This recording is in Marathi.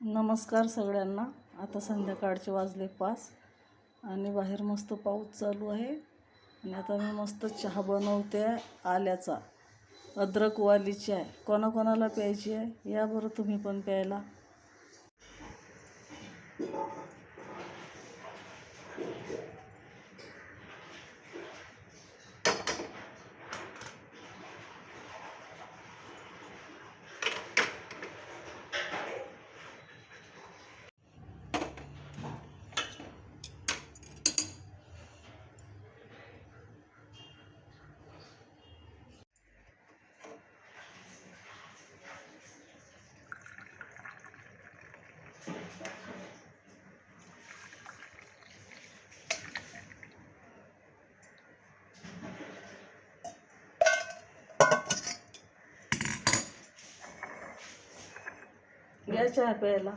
नमस्कार सगळ्यांना. आता संध्याकाळचे वाजले 5 आणि बाहेर मस्त पाऊस चालू आहे. आणि आता मी मस्त चहा बनवते आल्याचा, अद्रकवाली चाय. कोणाकोणाला प्यायची आहे या बरं तुम्ही पण प्यायला. या चहा प्यायला.